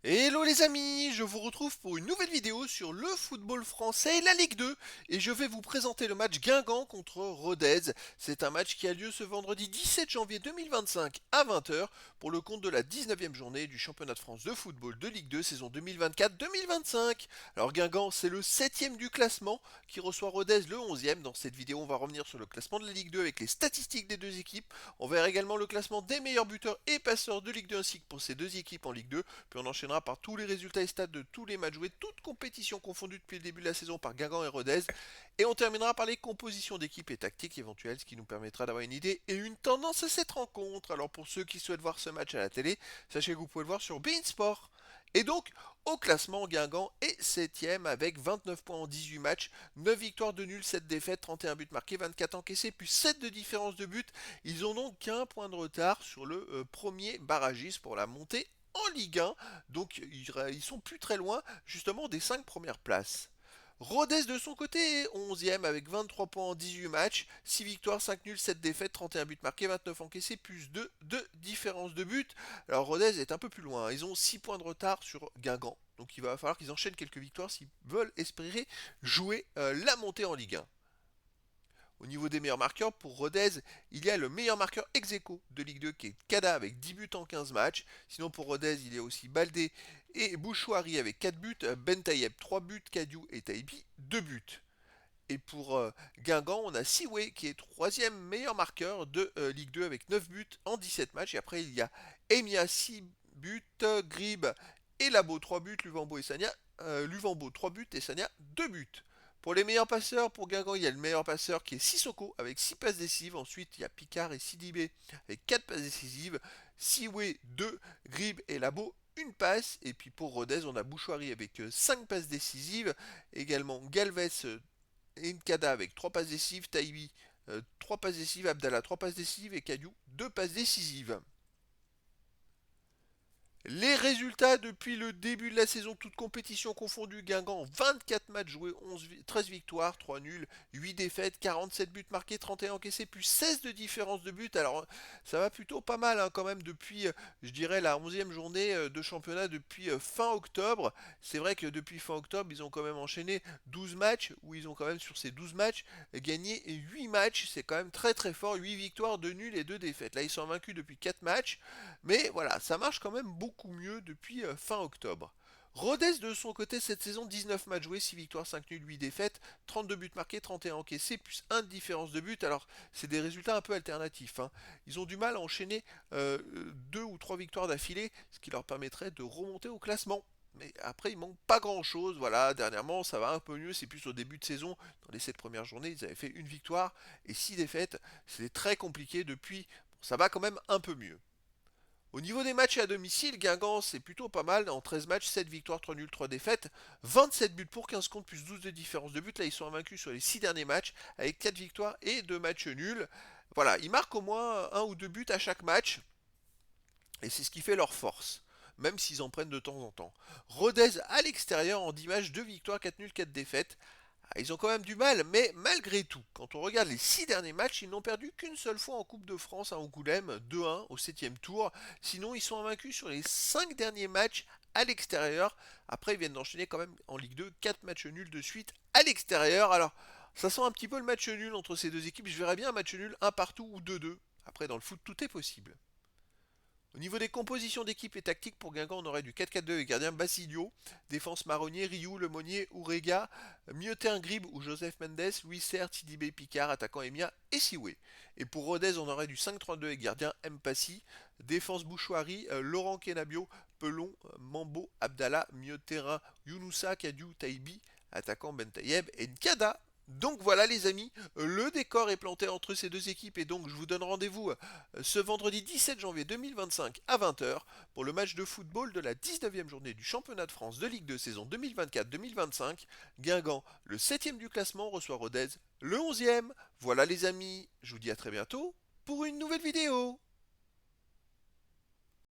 Hello les amis, je vous retrouve pour une nouvelle vidéo sur le football français et la Ligue 2 et je vais vous présenter le match Guingamp contre Rodez. C'est un match qui a lieu ce vendredi 17 janvier 2025 à 20 h pour le compte de la 19e journée du championnat de France de football de Ligue 2 saison 2024-2025. Alors Guingamp c'est le 7e du classement qui reçoit Rodez le 11e. Dans cette vidéo on va revenir sur le classement de la Ligue 2 avec les statistiques des deux équipes. On verra également le classement des meilleurs buteurs et passeurs de Ligue 2 ainsi que pour ces deux équipes en Ligue 2. Puis on enchaînera par tous les résultats et stats de tous les matchs joués, toutes compétitions confondues depuis le début de la saison par Guingamp et Rodez. Et on terminera par les compositions d'équipes et tactiques éventuelles, ce qui nous permettra d'avoir une idée et une tendance à cette rencontre. Alors pour ceux qui souhaitent voir ce match à la télé, sachez que vous pouvez le voir sur beIN Sport. Et donc, au classement, Guingamp est 7ème avec 29 points en 18 matchs, 9 victoires, 2 nuls, 7 défaites, 31 buts marqués, 24 encaissés, plus 7 de différence de but. Ils ont donc qu'un point de retard sur le premier barragiste pour la montée en Ligue 1. Donc ils sont plus très loin justement des 5 premières places. Rodez de son côté est 11e avec 23 points en 18 matchs, 6 victoires, 5 nuls, 7 défaites, 31 buts marqués, 29 encaissés, plus 2 de différence de but. Alors Rodez est un peu plus loin, ils ont 6 points de retard sur Guingamp. Donc il va falloir qu'ils enchaînent quelques victoires s'ils veulent espérer jouer la montée en Ligue 1. Au niveau des meilleurs marqueurs, pour Rodez, il y a le meilleur marqueur ex aequo de Ligue 2 qui est Kada avec 10 buts en 15 matchs. Sinon pour Rodez, il y a aussi Baldé et Bouchouari avec 4 buts, Ben Tayeb 3 buts, Kadiou et Taibi 2 buts. Et pour Guingamp, on a Siwe qui est troisième meilleur marqueur de Ligue 2 avec 9 buts en 17 matchs. Et après, il y a Emia 6 buts, Grib et Labo 3 buts, Luvambo 3 buts et Sania 2 buts. Pour les meilleurs passeurs, pour Guingamp, il y a le meilleur passeur qui est Sissoko avec 6 passes décisives. Ensuite, il y a Picard et Sidibé avec 4 passes décisives. Siwe 2, Grib et Labo une passe. Et puis pour Rodez, on a Bouchouari avec 5 passes décisives. Également Galvez Nkada avec 3 passes décisives, Taibi 3 passes décisives, Abdallah 3 passes décisives et Kadiou 2 passes décisives. Les résultats depuis le début de la saison, toutes compétitions confondues, Guingamp, 24 matchs joués, 13 victoires, 3 nuls, 8 défaites, 47 buts marqués, 31 encaissés, plus 16 de différence de but. Alors ça va plutôt pas mal hein, quand même depuis, je dirais, la 11e journée de championnat depuis fin octobre. C'est vrai que depuis fin octobre, ils ont quand même enchaîné 12 matchs, où ils ont quand même sur ces 12 matchs gagné 8 matchs. C'est quand même très très fort, 8 victoires, 2 nuls et 2 défaites. Là, ils sont vaincus depuis 4 matchs. Mais voilà, ça marche quand même beaucoup mieux depuis fin octobre. Rodez de son côté cette saison, 19 matchs joués, 6 victoires, 5 nuls, 8 défaites, 32 buts marqués, 31 encaissés, plus 1 de différence de but. Alors c'est des résultats un peu alternatifs. Hein. Ils ont du mal à enchaîner 2 ou 3 victoires d'affilée, ce qui leur permettrait de remonter au classement. Mais après, il manque pas grand chose. Voilà, dernièrement, ça va un peu mieux. C'est plus au début de saison. Dans les 7 premières journées, ils avaient fait une victoire et 6 défaites. C'était très compliqué depuis. Bon, ça va quand même un peu mieux. Au niveau des matchs à domicile, Guingamp c'est plutôt pas mal. En 13 matchs, 7 victoires, 3 nuls, 3 défaites. 27 buts pour 15 comptes, plus 12 de différence de but. Là, ils sont invaincus sur les 6 derniers matchs avec 4 victoires et 2 matchs nuls. Voilà, ils marquent au moins 1 ou 2 buts à chaque match. Et c'est ce qui fait leur force. Même s'ils en prennent de temps en temps. Rodez à l'extérieur en 10 matchs, 2 victoires, 4 nuls, 4 défaites. Ils ont quand même du mal, mais malgré tout, quand on regarde les 6 derniers matchs, ils n'ont perdu qu'une seule fois en Coupe de France à Angoulême, 2-1 au 7ème tour. Sinon, ils sont invaincus sur les 5 derniers matchs à l'extérieur. Après, ils viennent d'enchaîner quand même en Ligue 2 4 matchs nuls de suite à l'extérieur. Alors, ça sent un petit peu le match nul entre ces deux équipes. Je verrais bien un match nul, un partout ou 2-2. Après, dans le foot, tout est possible. Au niveau des compositions d'équipe et tactiques, pour Guingamp, on aurait du 4-4-2 avec gardien Basilio, défense Marronnier, Rioux, Lemonnier, Ourega, milieu terrain Grib ou Joseph Mendes, Louis Serre, Tidibé, Picard, attaquant Emia et Siwe. Et pour Rodez, on aurait du 5-3-2 avec gardien Mpassi, défense Bouchouari, Laurent Kenabio, Pelon, Mambo, Abdallah, milieu terrain Younoussa, Kadiou, Taibi, attaquant Bentayeb et Nkada. Donc voilà les amis, le décor est planté entre ces deux équipes et donc je vous donne rendez-vous ce vendredi 17 janvier 2025 à 20 h pour le match de football de la 19e journée du championnat de France de Ligue 2 saison 2024-2025. Guingamp, le 7e du classement, reçoit Rodez, le 11e. Voilà les amis, je vous dis à très bientôt pour une nouvelle vidéo.